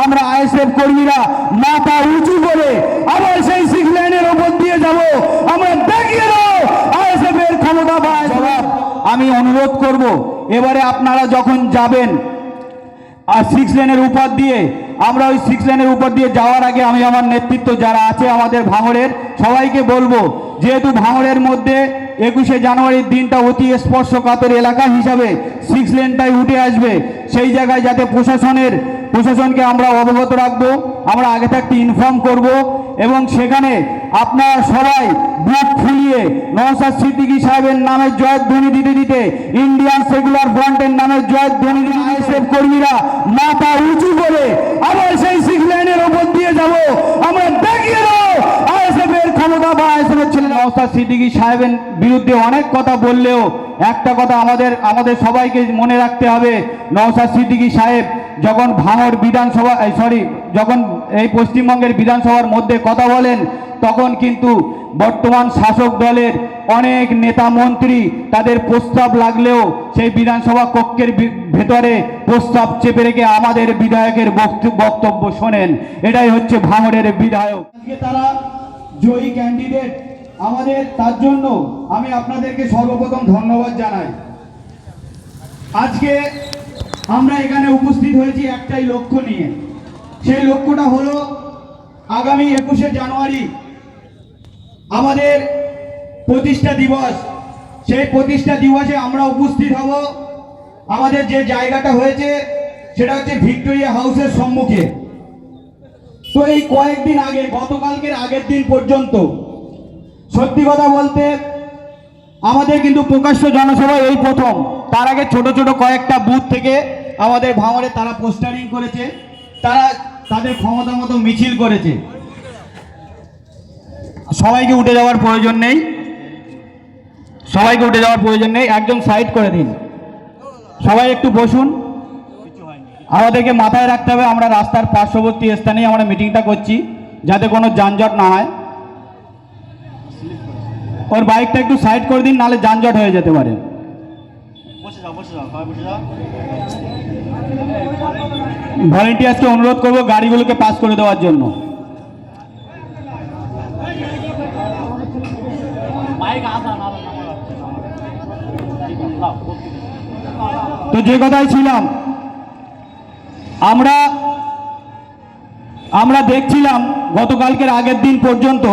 আমরা আইএসএফ কর্মীরা মাথা উঁচু করে আবার সেই 6 লাইনের ওপর দিয়ে যাব। আমরা দেখিয়ে দেবো আইএসএফ এর ক্ষমতা বা জবাব। আমি অনুরোধ করব এবারে আপনারা যখন যাবেন আর 6 লেনের উপর দিয়ে, আমরা ওই 6 লেনের উপর দিয়ে যাওয়ার আগে আমি আমার নেতৃত্ব যারা আছে আমাদের ভাঙড়ের সবাইকে বলবো, যেহেতু ভাঙড়ের মধ্যে 21শে জানুয়ারির দিনটা অতি স্পর্শকাতর এলাকা হিসাবে 6 লেনটাই উঠে আসবে, সেই জায়গায় যাতে প্রশাসনকে আমরা অবগত রাখবো, আমরা আগে থাকতে ইনফর্ম করব এবং সেখানে আপনারা সবাই বুক ফুলিয়ে নওশাদ সিদ্দিকী সাহেবের নামে জয়ধ্বনি দিতে দিতে, ইন্ডিয়ান সেকুলার ফ্রন্টের নামে জয়ধ্বনি দিতে আইএসএফ কর্মীরা মাথা উঁচু করে আবার সেই 6 লাইনের ওপর দিয়ে যাব। আমরা দেখিয়ে দেবো আইএসএফ এর ক্ষমতা বা আইএসএফ এর ছেলে। নওশাদ সিদ্দিকী সাহেবের বিরুদ্ধে অনেক কথা বললেও একটা কথা আমাদের সবাইকে মনে রাখতে হবে, নওশাদ সিদ্দিকী সাহেব যখন ভাঙড় বিধানসভা যখন এই পশ্চিমবঙ্গের বিধানসভার মধ্যে কথা বলেন, তখন কিন্তু বর্তমান শাসক দলের অনেক নেতা মন্ত্রী তাদের প্রস্তাব লাগলেও সেই বিধানসভা কক্ষের ভেতরে প্রস্তাব চেপে রেখে আমাদের বিধায়কের বক্তব্য শোনেন। এটাই হচ্ছে ভাঙড়ের বিধায়ক। আজকে তারা জয়ী ক্যান্ডিডেট আমাদের, তার জন্য আমি আপনাদেরকে সর্বপ্রথম ধন্যবাদ জানাই। আজকে আমরা এখানে উপস্থিত হয়েছি একটাই লক্ষ্য নিয়ে, সেই লক্ষ্যটা হলো আগামী 21শে জানুয়ারি আমাদের প্রতিষ্ঠা দিবস। সেই প্রতিষ্ঠা দিবসে আমরা উপস্থিত হব। আমাদের যে জায়গাটা হয়েছে সেটা হচ্ছে ভিক্টোরিয়া হাউসের সম্মুখে। তো এই কয়েকদিন আগে, গতকালকের আগের দিন পর্যন্ত সত্যি কথা বলতে আমাদের কিন্তু প্রকাশ্য জনসভা এই প্রথম। তার আগে ছোট ছোট কয়েকটা বুথ থেকে আমাদের ভাঙড়ে তারা পোস্টারিং করেছে, তারা তাদের ক্ষমতা মতো মিছিল করেছে। সবাইকে উঠে যাওয়ার প্রয়োজন নেই, একজন সাইড করে দিন, সবাই একটু বসুন। আমাদেরকে মাথায় রাখতে হবে আমরা রাস্তার পার্শ্ববর্তী স্থানেই আমরা মিটিংটা করছি, যাতে কোনো যানজট না হয়। ওর বাইকটা একটু সাইড করে দিন, নাহলে যানজট হয়ে যেতে পারে। ভলেন্টিয়ার্সকে অনুরোধ করবো গাড়িগুলোকে পাস করে দেওয়ার জন্য। তো যে কথাই ছিলাম, আমরা দেখছিলাম গতকালকের আগের দিন পর্যন্ত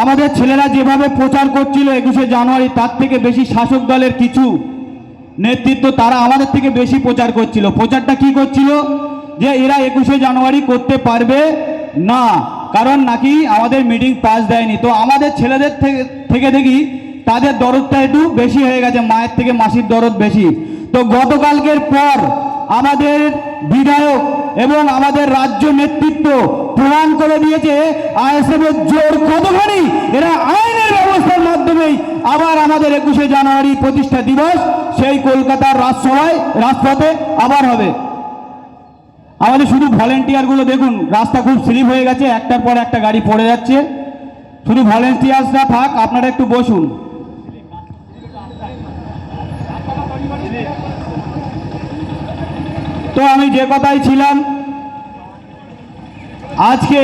আমাদের ছেলেরা যেভাবে প্রচার করছিল 21শে জানুয়ারি, তার থেকে বেশি শাসক দলের কিছু নেতৃত্ব তারা আমাদের থেকে বেশি প্রচার করছিল। প্রচারটা কি করছিল? যে এরা 21শে জানুয়ারি করতে পারবে না, কারণ নাকি আমাদের মিটিং পাস দেয়নি। তো আমাদের ছেলেদের থেকে দেখি তাদের দরদটা একটু বেশি হয়ে গেছে, মায়ের থেকে মাসির দরদ বেশি। তো গতকালকের পর আমাদের বিধায়ক এবং আমাদের রাজ্য নেতৃত্ব প্রমাণ করে দিয়েছে আইএসএফ এর জোর কতখানি। এরা আইনের ব্যবস্থার মাধ্যমেই আবার আমাদের 21শে জানুয়ারি প্রতিষ্ঠা দিবস সেই কলকাতার রাজপথে আবার হবে। আমাদের শুধু ভলেন্টিয়ারগুলো দেখুন, রাস্তা খুব স্লিপ হয়ে গেছে, একটার পর একটা গাড়ি পড়ে যাচ্ছে। শুধু ভলেন্টিয়ার্সরা থাক, আপনারা একটু বসুন। তো আমি যে কথাই ছিলাম, আজকে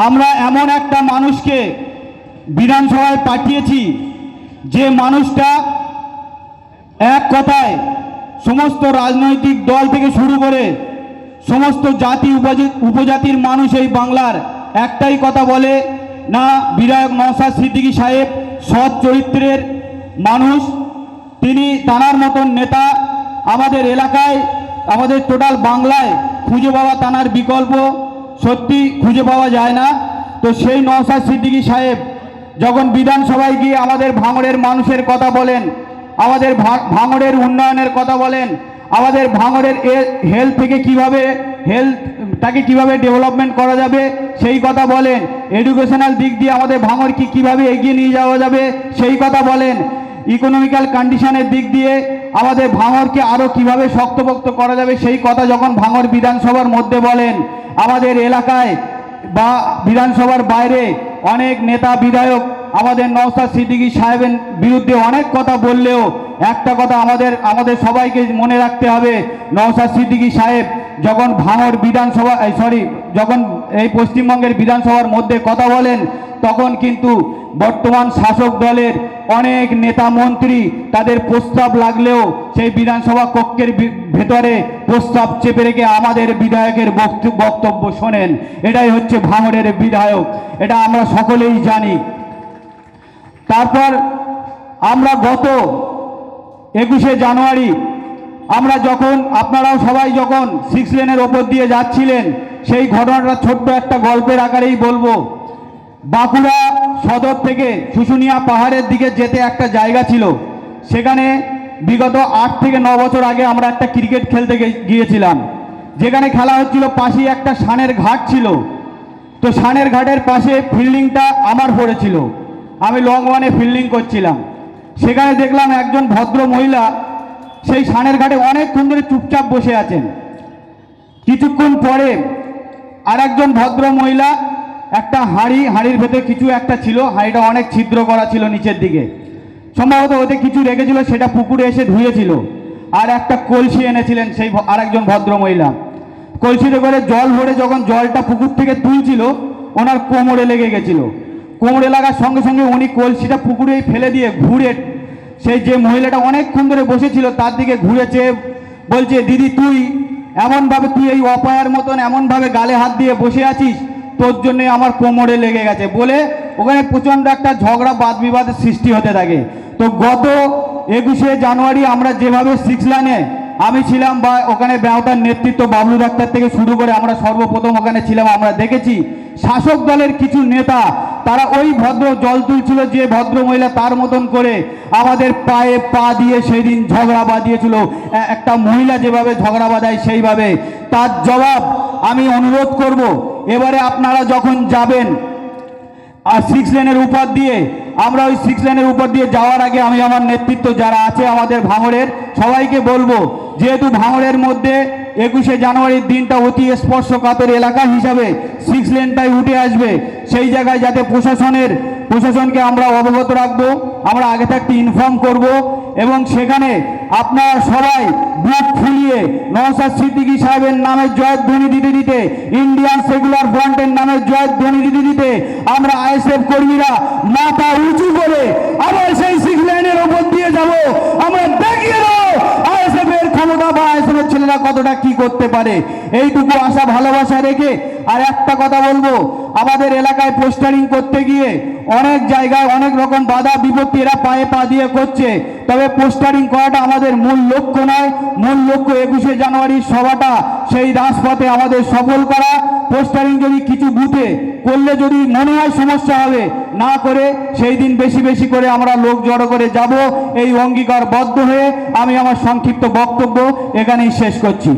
আমরা এমন একটা মানুষকে বিধানসভায় পাঠিয়েছি, যে মানুষটা এক কথায় সমস্ত রাজনৈতিক দল থেকে শুরু করে সমস্ত জাতি উপজাতির মানুষ এই বাংলার একটাই কথা বলে, না বিধায়ক নওশাদ সিদ্দিকী সাহেব সৎ চরিত্রের মানুষ, তিনি তানার মতন নেতা আমাদের এলাকায়, আমাদের টোটাল বাংলায় খুঁজে পাওয়া তানার বিকল্প সত্যি খুঁজে পাওয়া যায় না। তো সেই নওশাদ সিদ্দিকী সাহেব যখন বিধানসভায় গিয়ে আমাদের ভাঙড়ের মানুষের কথা বলেন, আমাদের ভাঙড়ের উন্নয়নের কথা বলেন, আমাদের ভাঙড়ের হেলথ তাকে কিভাবে ডেভেলপমেন্ট করা যাবে সেই কথা বলেন, এডুকেশনাল দিক দিয়ে আমাদের ভাঙড়কে কিভাবে এগিয়ে নিয়ে যাওয়া যাবে সেই কথা বলেন, ইকোনমিক্যাল কন্ডিশনের দিক দিয়ে আমাদের ভাঙড়কে আরও কিভাবে শক্তপোক্ত করা যাবে সেই কথা যখন ভাঙড় বিধানসভার মধ্যে বলেন, আমাদের এলাকায় বা বিধানসভার বাইরে অনেক নেতা বিধায়ক আমাদের নওশাদ সিদ্দিকী সাহেবের বিরুদ্ধে অনেক কথা বললেও একটা কথা আমাদের সবাইকে মনে রাখতে হবে, নওশাদ সিদ্দিকী সাহেব যখন ভাঙড় বিধানসভা যখন এই পশ্চিমবঙ্গের বিধানসভার মধ্যে কথা বলেন, তখন কিন্তু বর্তমান শাসক দলের অনেক নেতা মন্ত্রী তাদের প্রস্তাব লাগলেও সেই বিধানসভা কক্ষের ভেতরে প্রস্তাব চেপে রেখে আমাদের বিধায়কের বক্তব্য শোনেন। এটাই হচ্ছে ভাঙড়ের বিধায়ক, এটা আমরা সকলেই জানি। তারপর আমরা গত 21শে জানুয়ারি আমরা যখন আপনারাও সবাই যখন 6 লেনের ওপর দিয়ে যাচ্ছিলেন, সেই ঘটনাটা ছোট্ট একটা গল্পের আকারেই বলবো। বাঁকুড়া সদর থেকে শুশুনিয়া পাহাড়ের দিকে যেতে একটা জায়গা ছিল, সেখানে বিগত 8 থেকে 9 বছর আগে আমরা একটা ক্রিকেট খেলতে গিয়েছিলাম, যেখানে খেলা হচ্ছিল। পাশেই একটা সানের ঘাট ছিল, তো সানের ঘাটের পাশে ফিল্ডিংটা আমার পড়েছিল, আমি লং ওয়ানে ফিল্ডিং করছিলাম। সেখানে দেখলাম একজন ভদ্র মহিলা সেই সানের ঘাটে অনেকক্ষণ ধরে চুপচাপ বসে আছেন। কিছুক্ষণ পরে আর একজন ভদ্র মহিলা একটা হাঁড়ির ভেতরে কিছু একটা ছিল, হাঁড়িটা অনেক ছিদ্র করা ছিল নিচের দিকে, সম্ভবত ওতে কিছু রেখেছিল, সেটা পুকুরে এসে ধুয়েছিল। আর একটা কলসি এনেছিলেন সেই আরেকজন ভদ্র মহিলা। কলসিতে করে জল ভরে যখন জলটা পুকুর থেকে তুলছিল, ওনার কোমরে লেগে গেছিল। কোমরে লাগার সঙ্গে সঙ্গে উনি কলসিটা পুকুরেই ফেলে দিয়ে ঘুরে সেই যে মহিলাটা অনেকক্ষণ ধরে বসেছিল তার দিকে ঘুরে চেয়ে বলছে, দিদি তুই এই অপায়ার মতন এমনভাবে গালে হাত দিয়ে বসে আছিস, তোর জন্যে আমার কোমরে লেগে গেছে বলে ওখানে প্রচণ্ড একটা ঝগড়া বাদ বিবাদের সৃষ্টি হতে থাকে। তো গত 21শে জানুয়ারি আমরা যেভাবে 6 লেনে আমি ছিলাম, বা ওখানে ব্যাওটার নেতৃত্ব বাবলু ডাক্তার থেকে শুরু করে আমরা সর্বপ্রথম ওখানে ছিলাম, আমরা দেখেছি শাসক দলের কিছু নেতা তারা ওই ভদ্র জল তুলছিল যে ভদ্র মহিলা, তার মতন করে আমাদের পায়ে পা দিয়ে সেই দিন ঝগড়া বাঁধিয়েছিল। একটা মহিলা যেভাবে ঝগড়া বাঁধায় সেইভাবে। তার জবাব আমি অনুরোধ করব, এবারে আপনারা যখন যাবেন আর 6 লেনের উপর দিয়ে, আমরা ওই 6 লেনের উপর দিয়ে যাওয়ার আগে আমি আমার নেতৃত্ব যারা আছে আমাদের ভাঙড়ের সবাইকে বলবো, যেহেতু ভাঙড়ের মধ্যে 21শে জানুয়ারির দিনটা অতি স্পর্শকাতর এলাকা হিসাবে 6 লেনটাই উঠে আসবে, সেই জায়গায় যাতে প্রশাসনকে আমরা অবগত রাখবো, আমরা আগে থাকতে ইনফর্ম করব। এবং সেখানে আপনারা সবাই বুক ফুলিয়ে নওশাদ সিদ্দিকী সাহেবের নামে জয়ধ্বনি দিতে দিতে, ইন্ডিয়ান সেকুলার ফ্রন্টের নামে জয়ধ্বনি দিতে দিতে আমরা আইএসএফ কর্মীরা মাথা উঁচু করে আবার সেই 6 লেনের ওপর দিয়ে যাব। আমরা দেখিয়ে দেবো আইএসএফ এর ক্ষমতা বা আইএসএফ এর ছেলেরা কতটা কি করতে পারে। এইটুকু আশা ভালোবাসা রেখে আর একটা কথা বলবো, আমাদের এলাকায় পোস্টারিং করতে গিয়ে অনেক জায়গায় অনেক রকম বাধা বিপত্তি এরা পায়ে পা দিয়ে করছে, তবে পোস্টারিং করাটা আমাদের মূল লক্ষ্য নয়। মূল লক্ষ্য 21শে জানুয়ারির সভাটা সেই রাজপথে আমাদের সফল করা। পোস্টারিং যদি কিছু বুথে করলে যদি মনে হয় সমস্যা হবে, না করে সেই দিন বেশি বেশি করে আমরা লোক জড়ো করে যাব, এই অঙ্গীকারবদ্ধ হয়ে আমি আমার সংক্ষিপ্ত বক্তব্য এখানেই শেষ করছি।